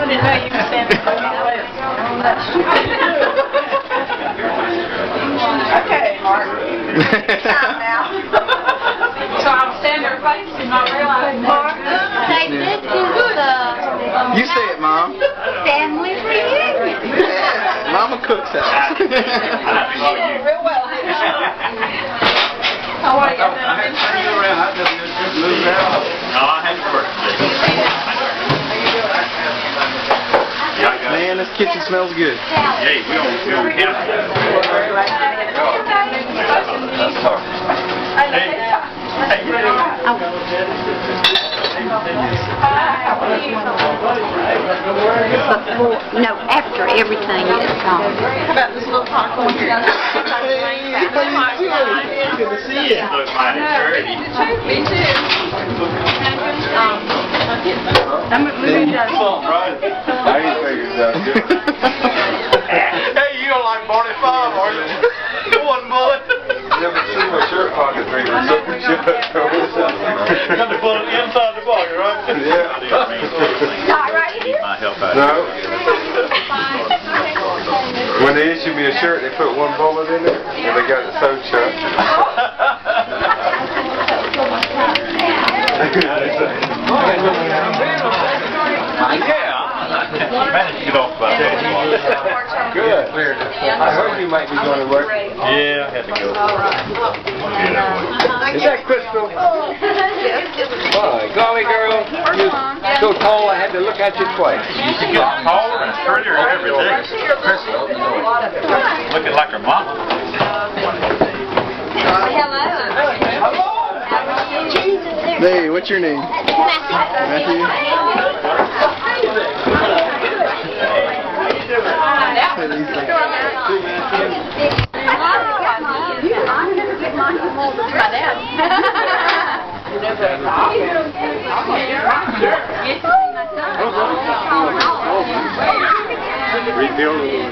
didn't know you were standing for me. Okay, Mark. Time now. So I'm standing there facing, not realizing. Mark, say this is You say it, Mom. family reunion. Yeah, Mama cooks out. real well. How are you? No, I had to work today. Man, this kitchen smells good. Hey, we don't do camp. Before, no, after everything is gone. How about this little popcorn here? Good to see you. Look, mine is dirty. Me too. I'm moving down. I ain't figured that good. Hey, you don't like Barney 5, are you? One bullet. Never seen my shirt pocket finger so good. Got to put it inside the pocket, right? Yeah. Not right here. My help out. No. When they issue me a shirt, they put one bullet in it, and they got it sewed shut. I managed to get off about that. Good. I heard you might be going to work. Yeah, I had to go. Is that Crystal? Why, golly girl, you're so tall I had to look at you twice. She gets taller and prettier every day. Looking like her mama. Hey, what's your name? Matthew. Rebuilding.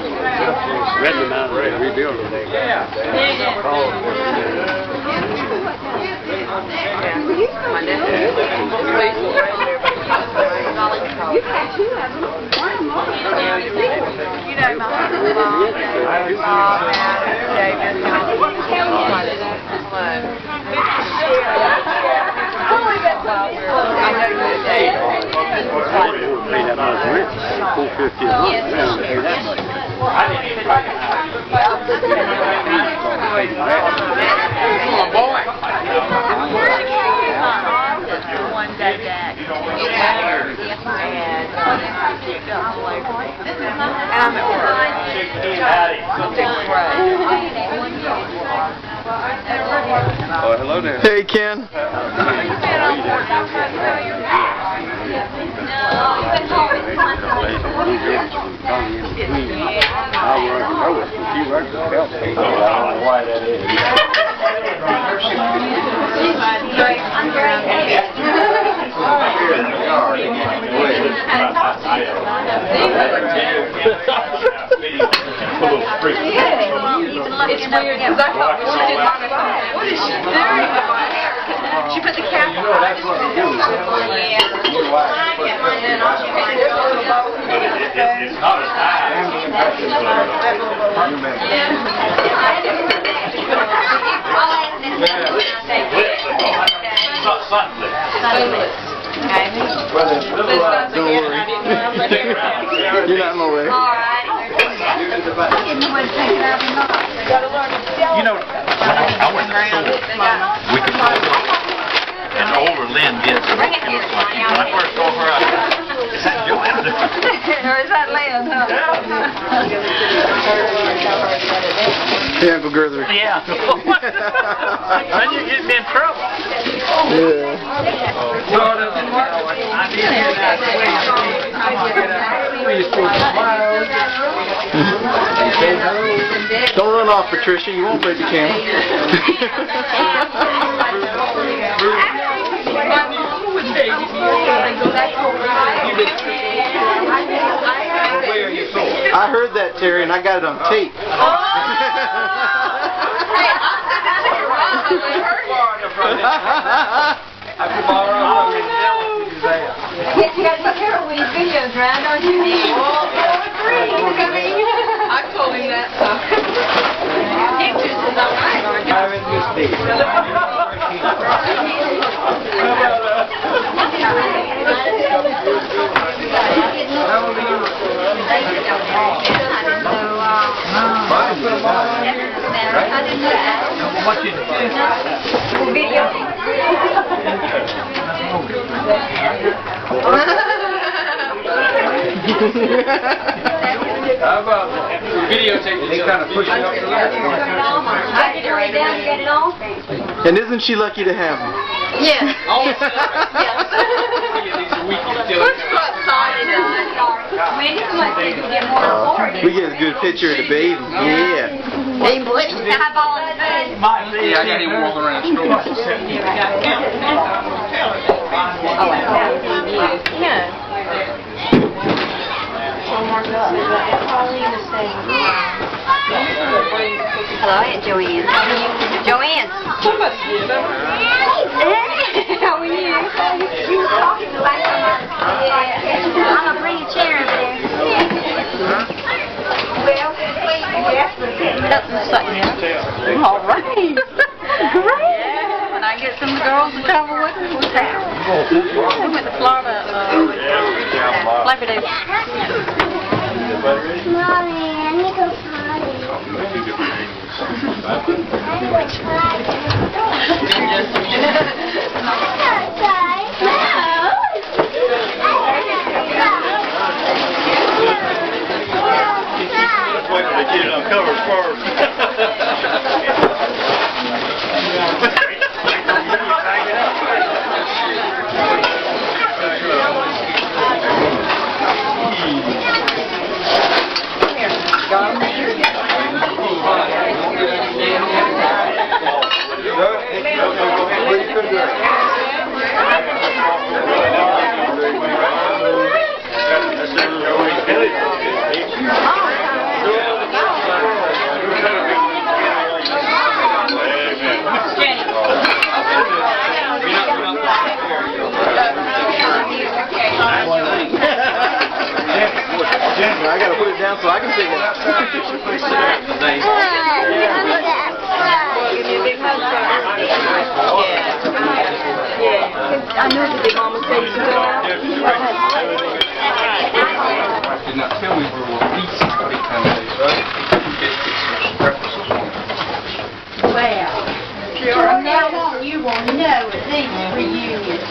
Redmond out there, rebuilding. Oh, hello there. Hey, Ken. It's weird because I thought she didn't want to. What is she doing with my hair? She put the cap on. I just didn't know. Yeah. And then all she had to do was go. It's not as high. It's not sunlit. Don't worry. You're not in my way. You know, I went to school. We could and the older Lynn gets, she looks like you. When I first saw her, I said, is that Joanna? Or is that Lynn, huh? Hey, Uncle Gerther. Yeah. Then you get me in trouble. Yeah. Don't run off, Patricia. You won't break the camera. I heard that, Terry, and I got it on tape. I could borrow from you. Yes, you gotta be careful with his videos, right? Don't you? Well, I told him that, so. Pictures is all right. How about videotape? They kind of push it up the ladder. I get it right down, you got it on? And isn't she lucky to have him? Yeah. Oh. Yes. We get a good picture of the baby. Yeah. Hey, boy, eyeball in his face. Yeah, I got him walking around the store. Hello, Aunt Joanne. How are you? Joanne. Hey, how are you? You were talking the last time. I'm going to bring a chair over there. Well, all right. Great. When I get some girls to travel with us, we'll travel. We went to Florida, Labor Day. Mommy, I need to go potty. Let's wait till they get it uncovered first. I gotta put it down so I can take it. I knew the big mama said you go out. Did not tell me where we'll be every time they Well, from now on, you will know at these reunions.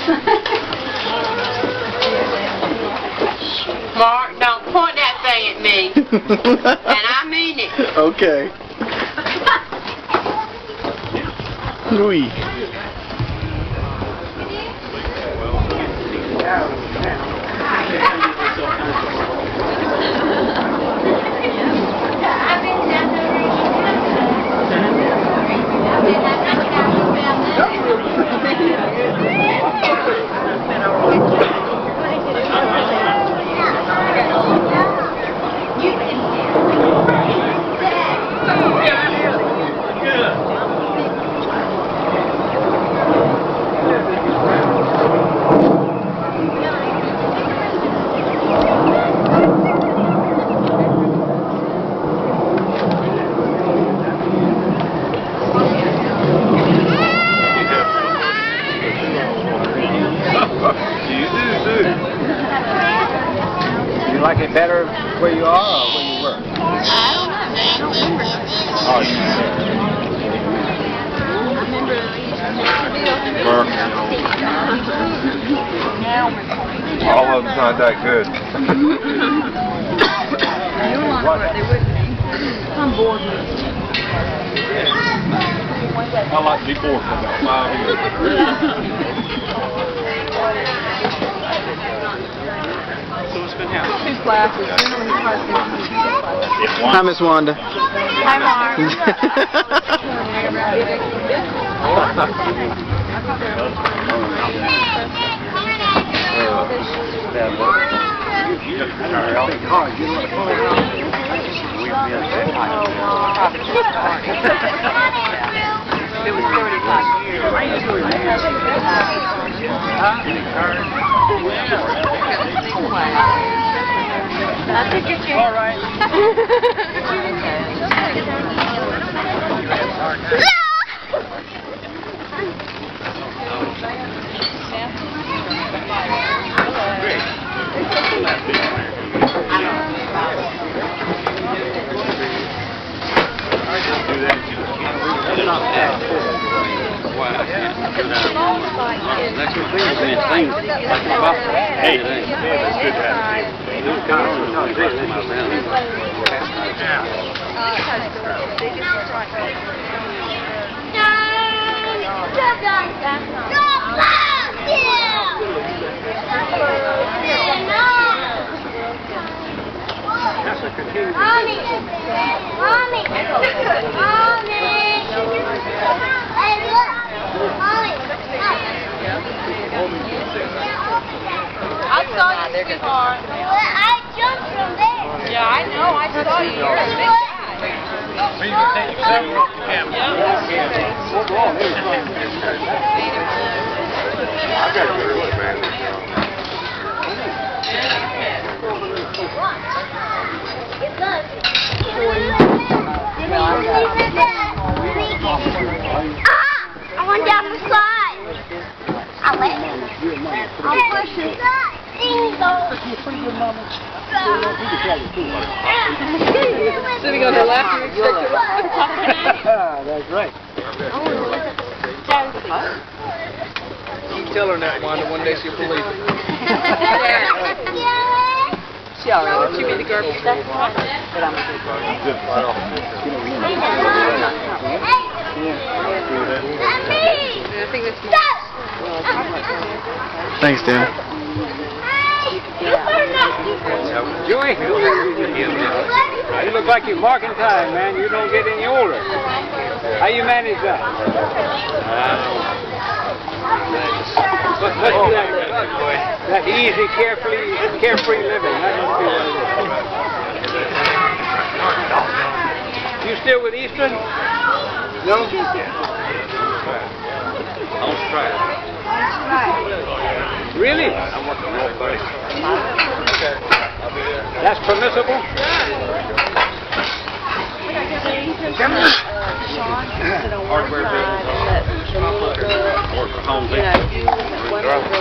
Mark, don't point that thing at me. And I mean it. Okay. Oui. You like it better where you are or where you work? Oh, work. All of them's not that good. I'm bored with it. I like to be bored for about 5 years. So what's been happening? Two classes. Hi, Miss Wanda. Hi, Mark. It was 35 years. I'll take your chair. All right. Hey, that's good to have Mommy! Mommy! Mommy! Hey, look! Mommy! I saw you, sweetheart. I jumped from there. Yeah, I know. I saw you. You're a big I went down the slide. I went. I'm pushing. Sitting on her lap, you expect That's right. You tell her that, Wanda. One day she'll believe it. She already. She be the garbage stuff. But I'm I think that's more. Thanks, Dan. Joey, you look like you're marking time, man. You don't get any older. How you manage that? What's that easy, carefree living? That must be what it is. You still with Eastern? No? Really? That's permissible?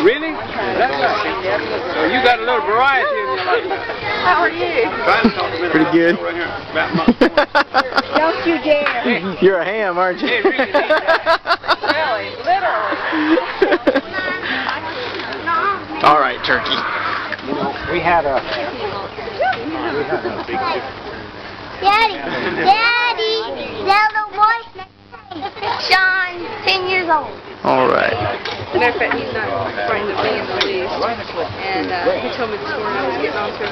Really? That's right. Well, you got a little variety in your life. How are you? Pretty good. Don't you dare. You're a ham, aren't you? Really, literally. All right, turkey. You know, we had a big Daddy, that little boy's name is Sean, 10 years old. All right. As a matter of fact, he's not frightened of me in the least. And he told me this morning I was getting on to him.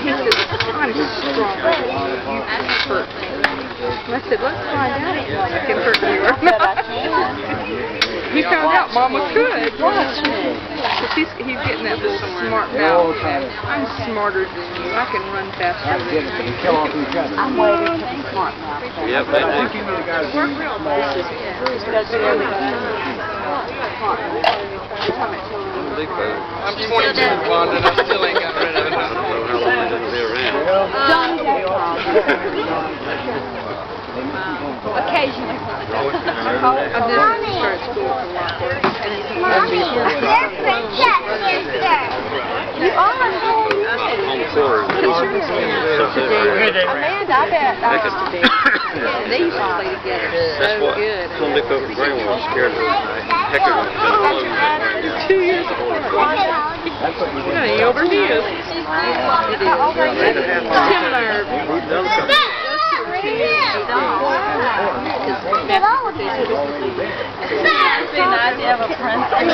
He said, I'm strong. You can hurt me. And I said, let's find out if I can hurt you or not. He found out Mama could. Watch me. He's getting that little smart mouth. I'm smarter than you. I can run faster than you. I'm waiting for the smart mouth. Yep, that is. I'm 22, Wanda, and I still ain't got rid of it. I don't know how long they're going to be around. Occasionally. I did start school for a while. Mommy, they're princess sister. You are. Home quarters. Amanda, I bet I used to be. They used to play together That's so what. good. Some lick over grandma was scared of her. Hecker was going 2 years apart. Yeah, he over he is. It is. Tim and I are idea of a princess.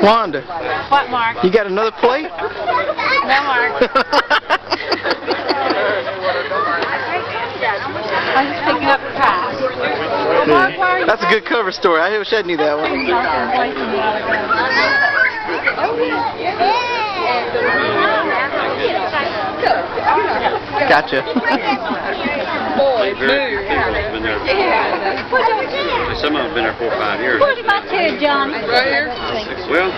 Wanda, What, Mark? you got another plate? No, Mark. I'm just picking up the pie. Mark, why are you That's a good cover story. I wish I knew that one. Oh, yeah. Gotcha. Boy, Very few people have been there. Some of them have been there 4 or 5 years. What about you, John? Right here. Well,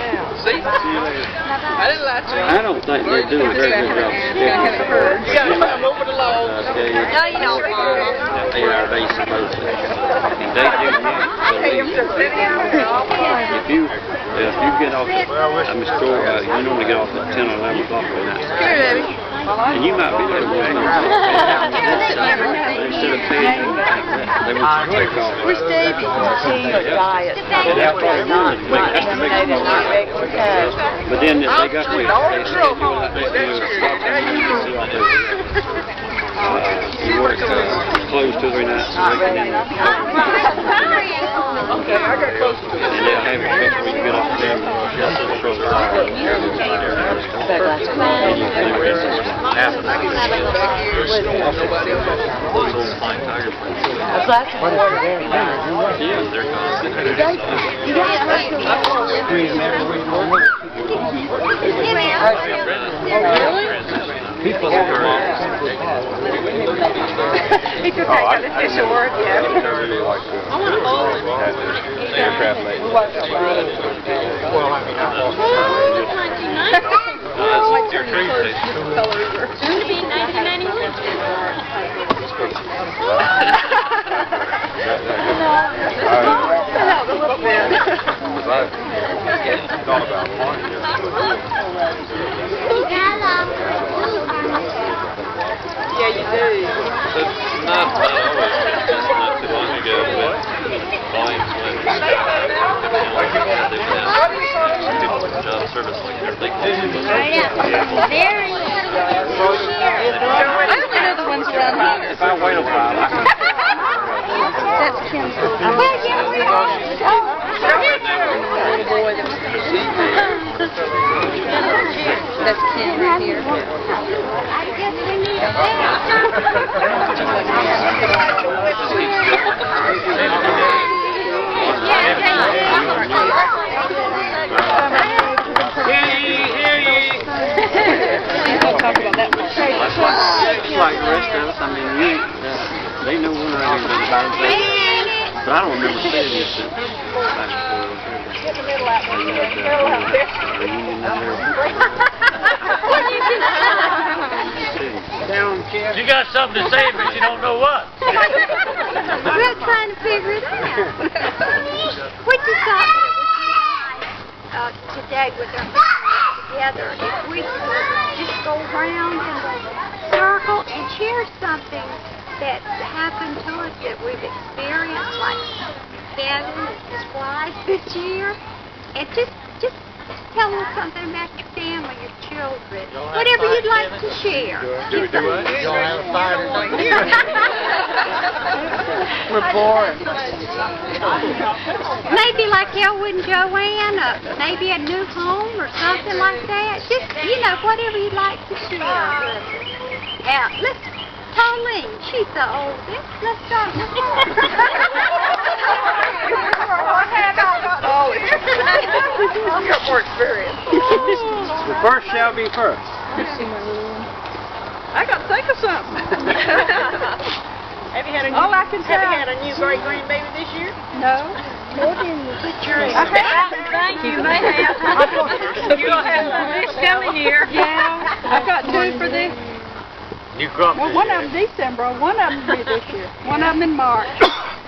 See? I didn't lie to you. I don't think they do a very good job. You gotta climb over the log. No, you don't. They are they supposed to. And they do not believe. If you get off at, I'm sure, you normally get off at 10 or 11 o'clock at night. Here, Daddy. And you might be there with them. Instead of paying you, they would take off. Where's Davey? Diet. That's probably one. That's the big one. But then if they got me, they still do it. They do it. You work close 2 or 3 nights a week, and then Okay, I got close to it. and they'll have it special when you get off there. People He could take out the fish and work, yeah. I want to hold it. Aircraft lady. Soon to be 1991. Yeah, you do. Not always, just not too long ago, but volumes went job service like everything. Very. I don't know the ones around here. If I wait a while, I can. That's Kim's. That's Kim right here. I guess we need a We'll talk about that more. It's like the rest of us. I mean, they know one around here about it. But I don't remember seeing this since back You got something to say, but you don't know what. We're trying to figure it out. We just thought that it would be nice today with our families together if we could just go around in the circle and share something that's happened to us that we've experienced, like Kevin and his wife this year, and just tell us something about your family, your children, whatever you'd like to share. Do we do what? You don't have a fire today? We're bored. Maybe like Elwood and Joanne, maybe a new home or something like that. Just, whatever you'd like to share. Now, Pauline, she's the oldest. Let's start with her. You got more experience. The first shall be first. I got to think of something. Have you had a new, All I can have you try. had a new great grandbaby this year? No. Thank you, ma'am. You'll have some this coming year. Yeah, I've got 2 for this. You grumpy. Well, one of them December, one of them be this year, one of them in March.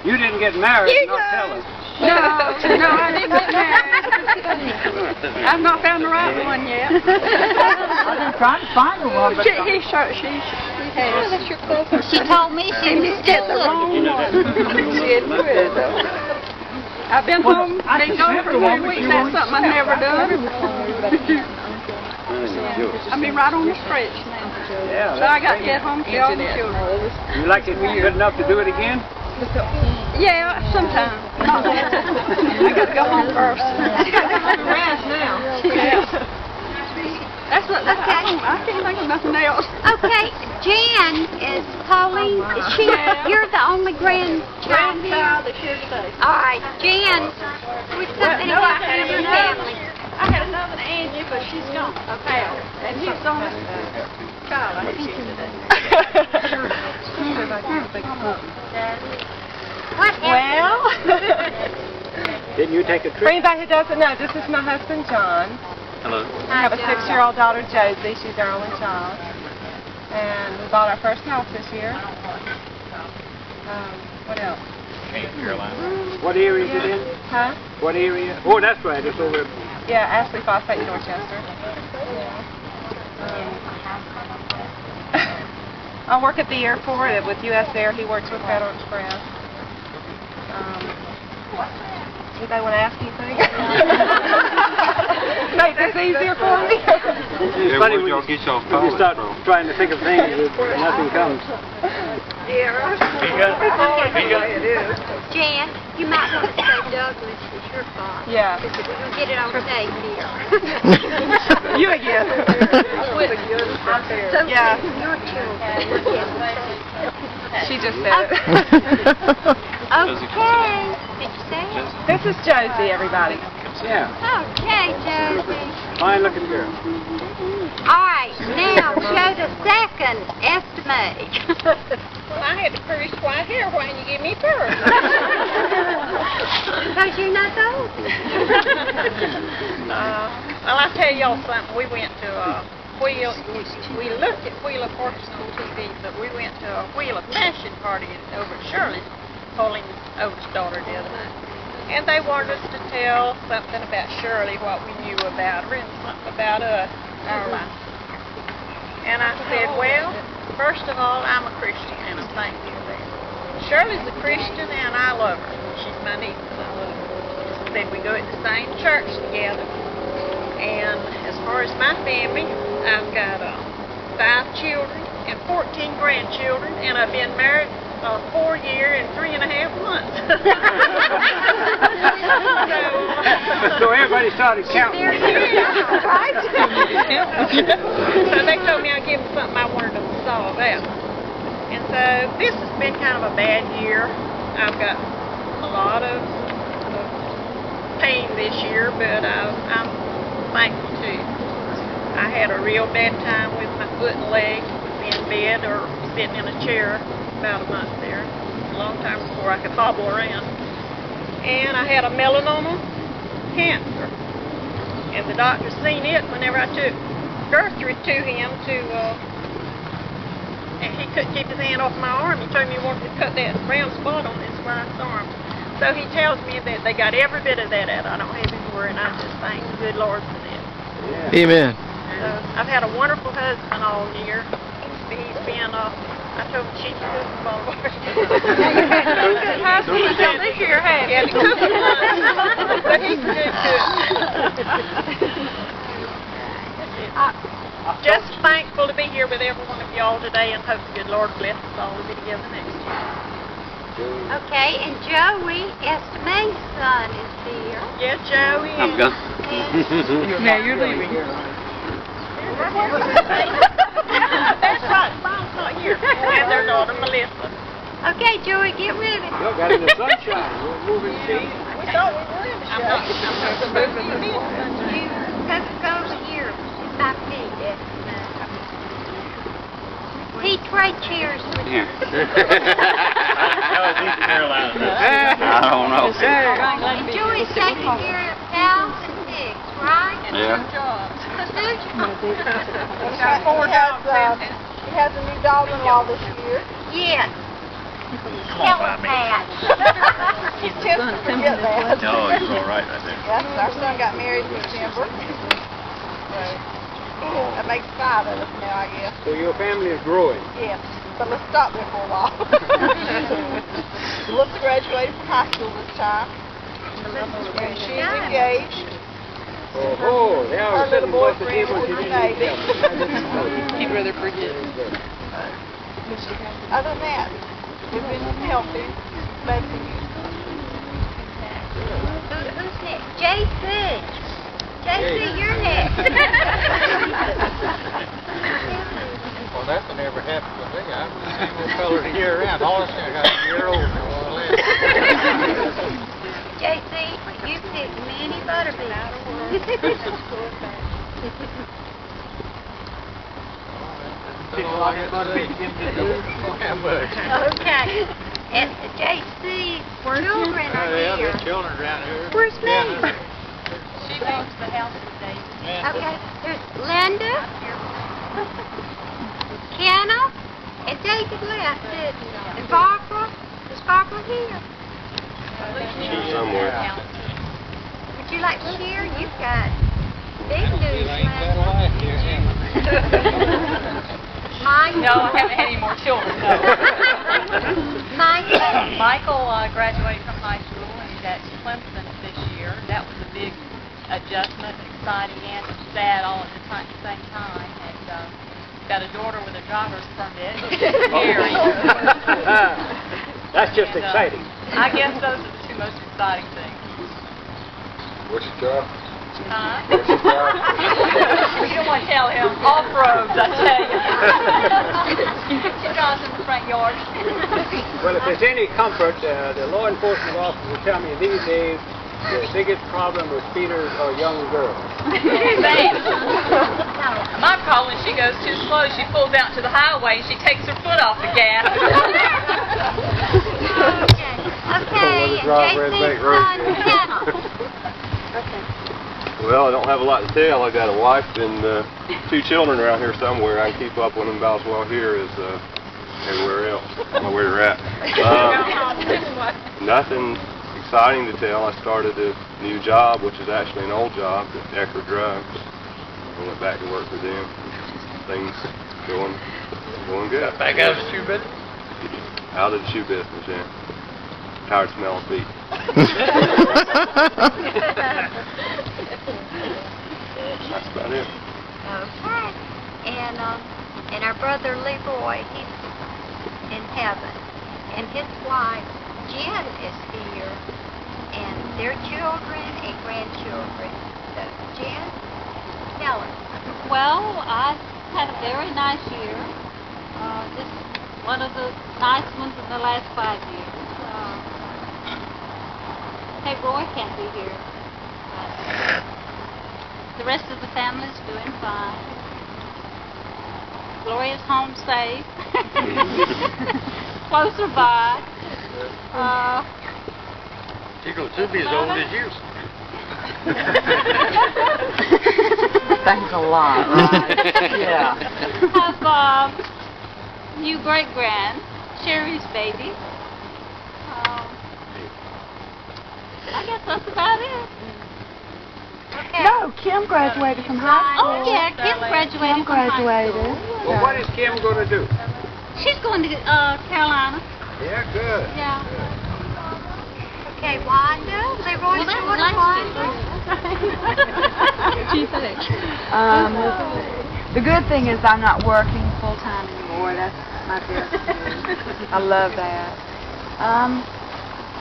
You didn't get married, not tell us. No, I didn't get married. I've not found the right one yet. I've been trying to find the one, but She has. She told me she was Get the still wrong looking. one. I've been home, been gone for 2 weeks, that's something I've never done. I've been right on the stretch now. Yeah. So I got to get home to all the children. You like it good enough to do it again? Yeah, sometime. Not that. I got to go home first. Rest now. Yeah. That's what, I can't think of nothing else. Okay, Jan is Pauline. You're the only grandchild here. Grandchild that's here today. All right, Jan. What's something no, about I had your another. family? I had another Angie, but she's gone. Okay. And he's the only child I had. thinking today. What Well, Didn't you take a for trip? anybody who doesn't know, this is my husband, John. Hello. I have a 6-year-old daughter, Josie. She's our only child. And we bought our first house this year. What else? What area is it in? Huh? What area? Oh, that's right. It's over. Yeah, Ashley Phosphate, Dorchester. I work at the airport with U.S. Air. He works with Federal Express. Anybody want to ask anything? Make this easier for me? It's funny when you start trying to think of things and nothing comes. Jan, you might want to say Douglas is your father. Yeah. Because we're going to get it on tape here. You again. So Yeah. your children look at the She just said it. Okay. Did you say it? This is Josie, everybody. Yeah. Okay, Josie. Fine looking girl. All right, now show the second estimate. Well, I had to produce white hair. Why didn't you give me first? Because you're not old. Well, I'll tell y'all something. We went to we looked at Wheel of Fortune on TV, but we went to a Wheel of Fashion party over at Shirley's. Pauline's oldest daughter the other night. And they wanted us to tell something about Shirley, what we knew about her, and something about us, our life. And I said, well, first of all, I'm a Christian, and I'm thankful for that. Shirley's a Christian, and I love her. She's my niece, and I love her. I said, we go to the same church together. And as far as my family, I've got 5 children and 14 grandchildren, and I've been married 4 years and 3.5 months. So everybody started counting. Right? So they told me I'd give them something I wanted to solve out. And so this has been kind of a bad year. I've got a lot of pain this year, but I'm thankful too. I had a real bad time with my foot and leg, in bed or sitting in a chair about a month there, a long time before I could hobble around. And I had a melanoma cancer. And the doctor seen it whenever I took Gertrude to him and he couldn't keep his hand off my arm. He told me he wanted to cut that brown spot on his wife's arm. So he tells me that they got every bit of that out. I don't have any worry, and I just thank the good Lord for that. Yeah. Amen. So I've had a wonderful husband all year. He's been, I told him she's good for Boulevard. Good husband until this year, hey. Yeah, the cook, but he's a good cook. Just thankful to be here with every one of y'all today, and hope the good Lord bless us all to be together next year. Okay, and Joey, Estimate's son, is here. Yeah, Joey. I'm gone. Now you're leaving. That's right, Mom's not here. And their daughter, Melissa. Okay, Joey, get with it. Y'all got in the sunshine. We're moving shades. We thought we were in the show. I'm supposed to move in the middle. You Coca-Cola here. It's about me, He trade chairs with you. I don't know. And Joey's taking care of cows and pigs, right? Yeah. He's got 4 dogs. He has a new daughter-in-law this year. Yes. Hello, Pat. He's just to forget that. No, you're all right right there. Yes, our son got married in December. That makes 5 of us now, I guess. So your family is growing. Yes, but let's stop there for a while. Melissa graduated from high school this time. And she's engaged. Oh, they Her always little sitting across the boyfriend table was in the and Navy. He'd rather forget. Other than that, we've been healthy, blessed. Who's next? JC. JC, you're next. Well, that's never happened to me. I'm the same color the year round. All I got a year older than what I left. JC, you picked many butterbeans. Okay. And JC, children are here. Children around here. Where's May? She moves the house today. Okay, there's Linda, Kenna, and David left, didn't he? And Barbara. Is Barbara here? She's somewhere. Would you like to share? You've got big news, Linda. Mike? No, I haven't had any more children, no. Mike? Michael graduated from high school and he's at Clemson this year. That was a big adjustment, exciting and sad all at the same time. And got a daughter with a driver's permit. Scary. That's just And, exciting. I guess those are the two most exciting things. What's your job? Huh? You don't want to tell him. Off-roads, I tell you. She drives in the front yard. Well, if there's any comfort, the law enforcement officers tell me these days the biggest problem with speeders are young girls. My problem is she goes too slow. She pulls out to the highway and she takes her foot off the gas. Okay, and JC's son, Kenna. Well, I don't have a lot to tell. I got a wife and 2 children around here somewhere. I can keep up with them about as well here as everywhere else. I don't know where they're at. Nothing exciting to tell. I started a new job, which is actually an old job at Ecker Drugs. I went back to work for them. Things going good. Back out of the shoe business? Out of the shoe business, yeah. Tired of smelling feet. That's about it. Okay. And our brother Leroy, he's in heaven. And his wife, Jen, is here. And their children and grandchildren. So, Jen, tell us. Well, I had a very nice year. Just one of the nice ones in the last 5 years. Hey, Roy can't be here. The rest of the family's doing fine. Gloria's home safe. Closer by. She goes to be as old as you. Thanks a lot. Yeah. Have new great-grand, Sherry's baby. I guess that's about it. Okay. No, Kim graduated from high school. Oh yeah, Kim graduated from high school. Well, what is Kim going to do? She's going to Carolina. Yeah, good. Yeah. Okay, Wanda, Leroy's Well, that was daughter, last Wanda. The good thing is I'm not working full time anymore. That's my best news. I love that.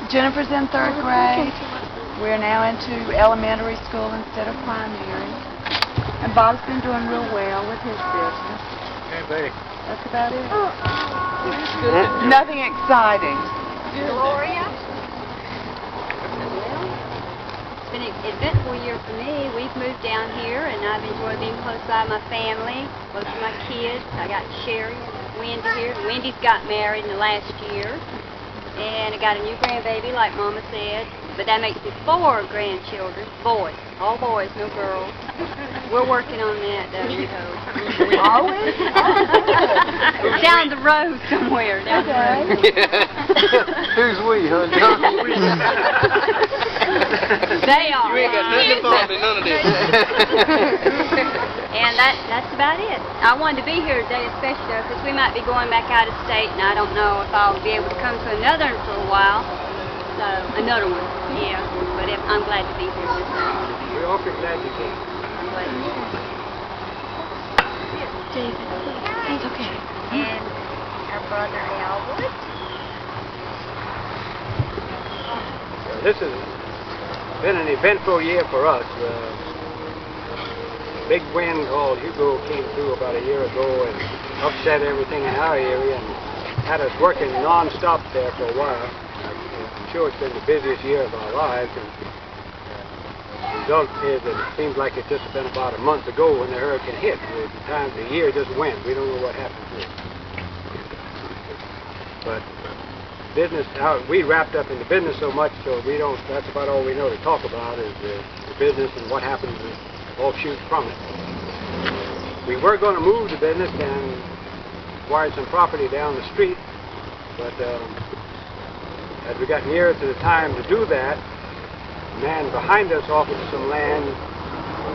Jennifer's in 3rd grade. We're now into elementary school instead of primary. And Bob's been doing real well with his business. Hey, buddy. That's about it. Nothing exciting. Gloria. It's been an eventful year for me. We've moved down here, and I've enjoyed being close by my family, close to my kids. I got Sherry and Wendy here. Wendy's got married in the last year. And I got a new grandbaby, like Mama said. But that makes me 4 grandchildren, boys. All boys, no girls. We're working on that, though, we hope. Always? Down the road somewhere. Down the road. Who's we, huh? They are. You ain't got nothing for me, none of this. And that's about it. I wanted to be here today, especially though, because we might be going back out of state, and I don't know if I'll be able to come to another one for a while. So, another one, yeah. But I'm glad to be here this time. We're awfully glad you came. I'm glad to be here. It's okay. And our brother Elwood. This has been an eventful year for us. Big wind called Hugo came through about a year ago and upset everything in our area and had us working non-stop there for a while. I'm sure it's been the busiest year of our lives. And result is that it seems like it's just been about a month ago when the hurricane hit. The time the year just went. We don't know what happened to it. But business, we wrapped up in the business so much, so we don't. That's about all we know to talk about is the business and what happens offshoot from it. We were going to move the business and acquire some property down the street, but as we got nearer to the time to do that, the man behind us offered some land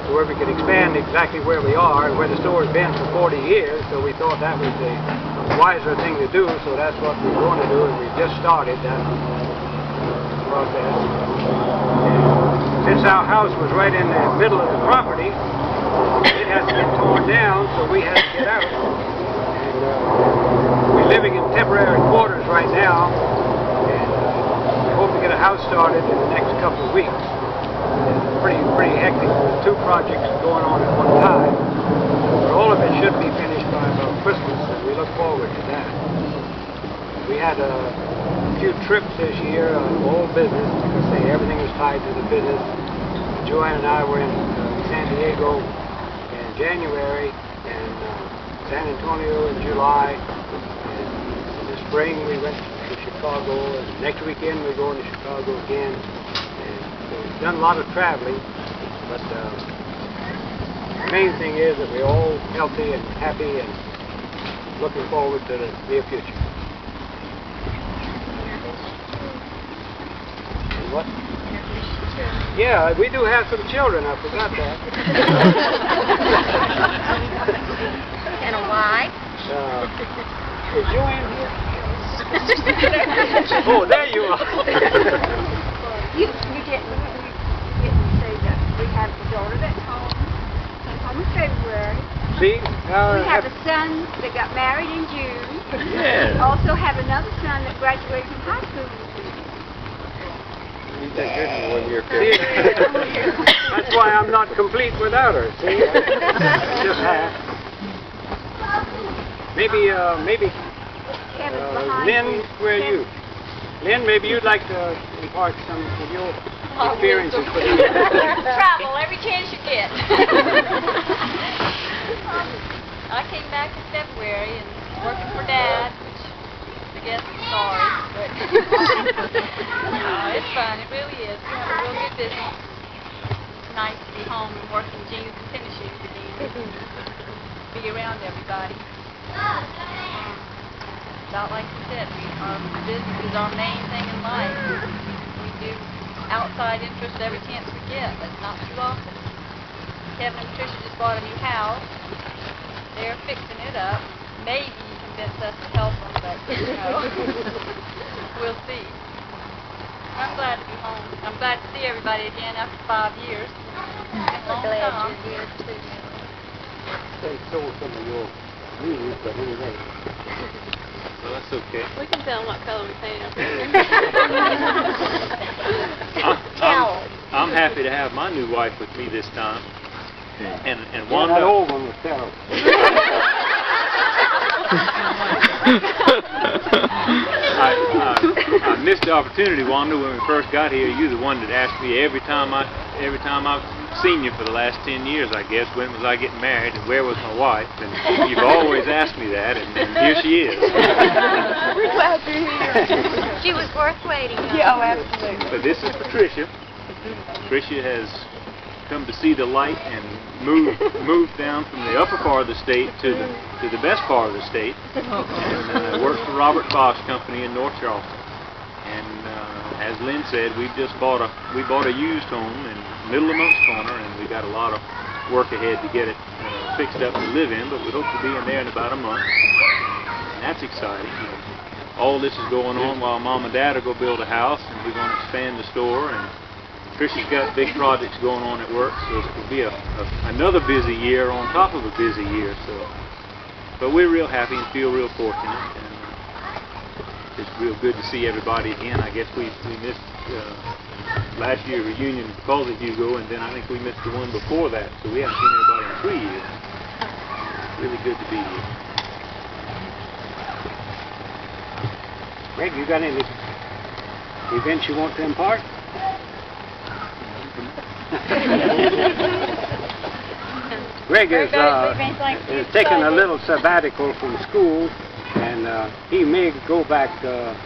to where we could expand exactly where we are and where the store has been for 40 years, so we thought that was the wiser thing to do, so that's what we're going to do, and we just started that process. Since our house was right in the middle of the property, it had to get torn down, so we had to get out. And we're living in temporary quarters right now, and we hope to get a house started in the next couple of weeks. It's pretty hectic with 2 projects going on at one time. But all of it should be finished by about Christmas, and we look forward to that. We had a few trips this year on all business. Like I say, everything was tied to the business. Joanne and I were in San Diego in January, and San Antonio in July. And in the spring we went to Chicago, and next weekend we're going to Chicago again. And so we've done a lot of traveling, but the main thing is that we're all healthy and happy and looking forward to the near future. And what? Yeah, we do have some children, I forgot that. And a wife. Is Joanne here? Oh, there you are. You didn't say that we have a daughter that's home. Came home in February. See? We have a son that got married in June. Yeah. We also have another son that graduated from high school in June. See, that's why I'm not complete without her. See? Just half. Maybe Kevin's behind Lynn, you. where are you? Lynn, maybe you'd like to impart some of your experiences with me. Travel every chance you get. I came back in February and working for Dad, which I guess I'm sorry, but it's fun. It really is. We have a real good business. It's nice to be home and working jeans and tennis shoes again. Be around everybody. About like you said, our business is our main thing in life. We do outside interest every chance we get, but not too often. Kevin and Patricia just bought a new house. They're fixing it up. Maybe convince us to help them, but we'll see. I'm glad to be home. I'm glad to see everybody again after 5 years. It's been a long time. You're here too. They sold some of your music, but anyway. Well, that's okay. We can tell what color we paint them. I'm happy to have my new wife with me this time. And Well, Wanda. that old one was terrible. I missed the opportunity, Wanda, when we first got here. You're the one that asked me every time I've seen you for the last 10 years, I guess, when was I getting married and where was my wife? And you've always asked me that, and here she is. We're glad you're here. She was worth waiting on. Yeah, oh, absolutely. But this is Patricia. Patricia has come to see the light and moved down from the upper part of the state to the best part of the state, and works for Robert Bosch Company in North Charleston. And as Lynn said, we bought a used home in middle of Monk's Corner, and we got a lot of work ahead to get it fixed up to live in. But we hope to be in there in about a month, and that's exciting. All this is going on while Mom and Dad are going to build a house, and we're going to expand the store. And Tricia's got big projects going on at work, so it will be another busy year on top of a busy year. But we're real happy and feel real fortunate, and it's real good to see everybody again. I guess we missed last year's reunion because of Hugo, and then I think we missed the one before that, so we haven't seen everybody in 3 years. Really good to be here. Greg, you got any events you want to impart? Greg is taking a little sabbatical from school, and he may go back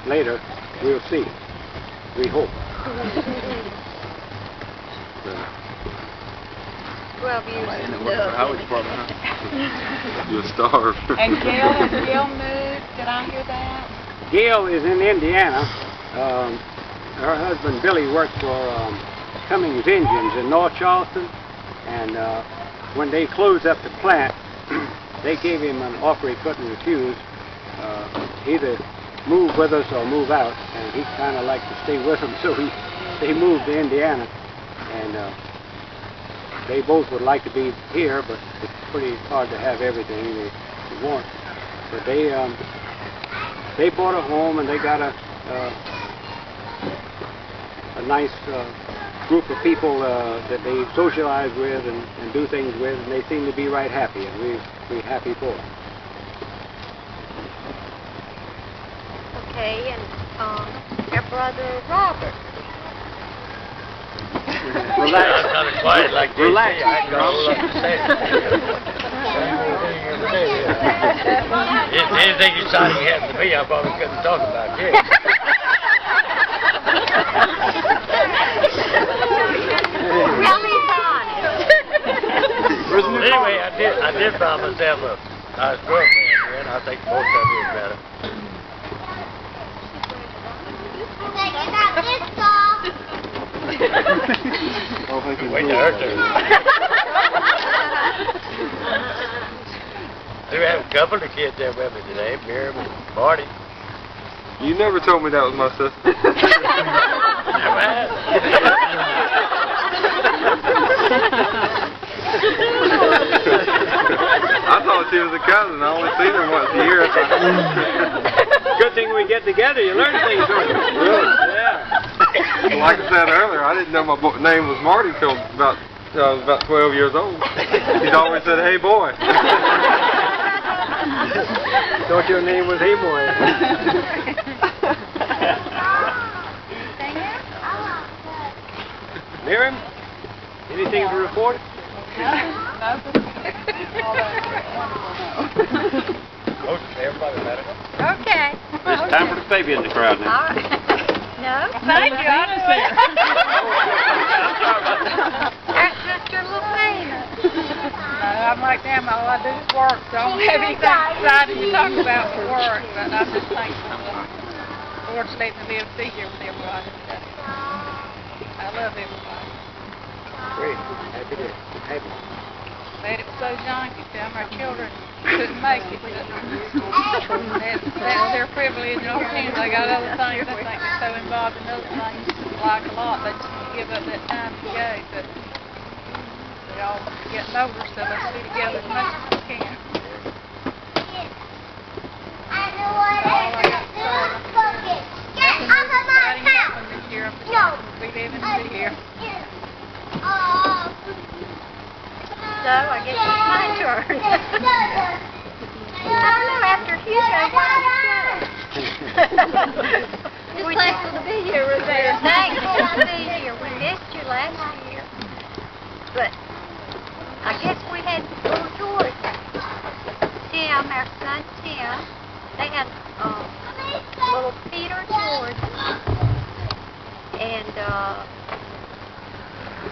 later. We'll see. We hope. 12 years And it in worked for the highway Dublin. department, huh? You'll starve. And Gail moved, did I hear that? Gail is in Indiana. Her husband Billy worked for Cummings Engines in North Charleston, and when they closed up the plant, they gave him an offer he couldn't refuse. Either move with us or move out, and he kind of liked to stay with them, so they moved to Indiana, and they both would like to be here, but it's pretty hard to have everything they want. But they bought a home, and they got a nice group of people that they socialize with and do things with, and they seem to be right happy, and we're happy for them. Okay, and your brother Robert. Relax. I'm kind of quiet like this. Relax. I got a whole lot to say. If anything exciting happened to me, I probably couldn't talk about it. Well, he's honest. Anyway, I did find myself a nice girlfriend here, and I think most of you is better. Wait to hurt her. We have a couple of kids there with me today, Miriam and Marty. You never told me that was my sister. Never had. I thought she was a cousin. I only seen her once a year. Good thing we get together. You learn things, don't you? Really? Yeah. Well, like I said earlier, I didn't know my name was Marty till about I was about 12 years old. He'd always said, "Hey boy." Thought your name was Hey Boy. Miriam, anything to report? Everybody better. Okay. It's time for the baby in the crowd now. All right. No? Thank you, I just said. That's Mr. Lefana. I'm like them, all I do is work, so I don't have anything exciting to talk about for work, but I'm just thankful the Lord's letting me live to be here with everybody. I love everybody. Great. Happy. Glad it was so young, you tell my children couldn't make it, but that's their privilege and opportunity. They got other things, they think they're so involved in other things, like a lot, they just give up that time to go, but they're all getting older, so let's be together as much as we can. Nothing happened this year, I'm just happy to be living to be here. So I guess it's my turn. I don't know, after Housand, just thankful to be here with you. Thankful to be here. We missed you last year. But I guess we had little George. Tim, our son Tim, they had little Peter George. And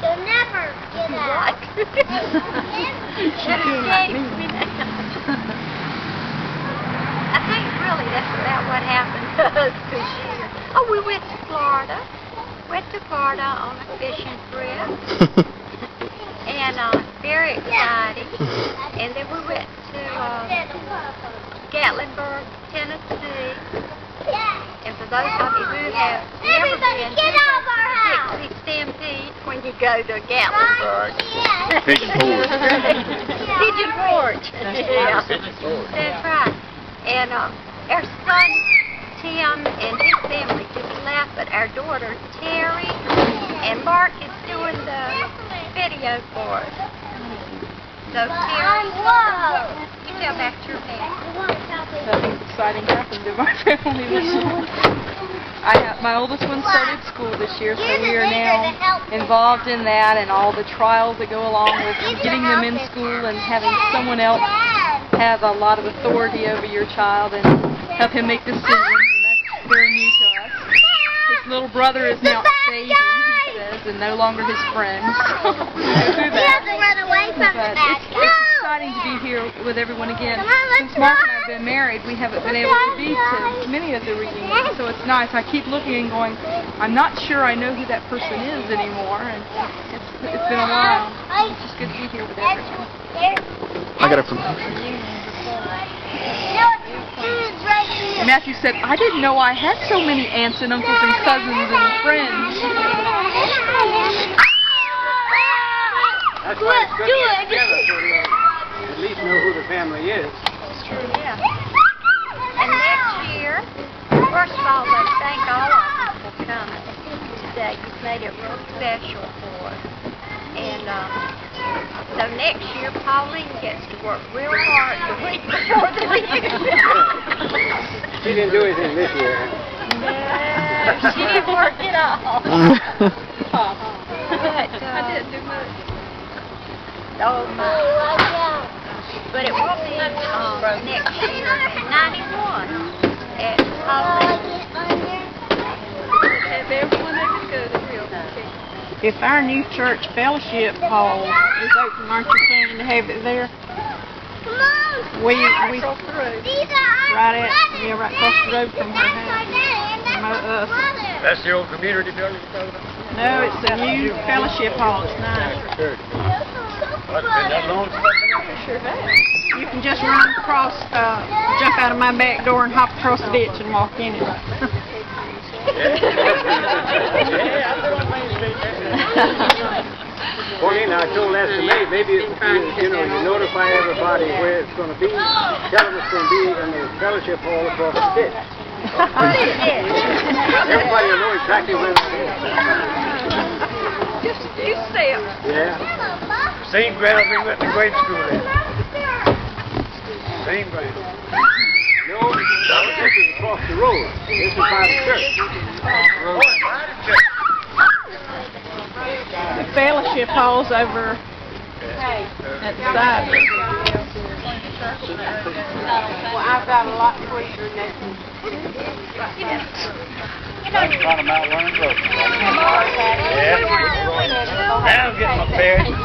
they'll never get out. I think really that's about what happened to us this year. Oh, we went to Florida. Went to Florida on a fishing trip. And very exciting. And then we went to Gatlinburg, Tennessee. And for those of you who have never been to the Dixie Stampede, when you go to Gatlinburg. Pigeon Forge. Pigeon Forge. Yeah. That's right. And our son Tim and his family just left, but our daughter Terry and Mark is doing the video for us. So Terry, you tell back to your man. Nothing exciting happened to my family this year. My oldest one started school this year, so we are now involved in that and all the trials that go along with getting them in school and having someone else have a lot of authority over your child and help him make decisions. And that's very new to us. His little brother is now fading, he says, and no longer his friend. But it's exciting to be here with everyone again. Since Mark and I have been married, we haven't been able to be to many of the reunions, so it's nice. I keep looking and going, I'm not sure I know who that person is anymore, and it's been a while. It's just good to be here with everyone. I got it from Matthew said, I didn't know I had so many aunts and uncles and cousins and friends. That's why it's good to get together, so they at least know who the family is. Yeah. And next year, first of all, I thank all of you for coming today. You've made it real special for us. And so next year, Pauline gets to work real hard the week before the reunion. She didn't do anything this year. No, she didn't work at all. But, I didn't do much. oh my. But it will be next year in 91 at Pauline. Have everyone they can go to real. If our new church fellowship hall is open, aren't you planning to have it there? We right across the road. Right across the road from her house. That's the old community building you're talking about? No, it's the new fellowship hall. It's nice. Well, it's been that long since I've been there. Sure has. You can just run across, jump out of my back door and hop across the ditch and walk in it. Pauline, I told that to me, maybe you notify everybody where it's going to be. Tell them it's going to be in the fellowship hall across the ditch. Everybody will know exactly where it is. Just say it. Yeah. Same ground we went to grade school in. Same ground. No, this is across the road. This is by the church. The fellowship hall's over at the side. Well, I've got a lot closer next. I'm trying to mount Running Road. Yeah. Now I'm getting my bearings.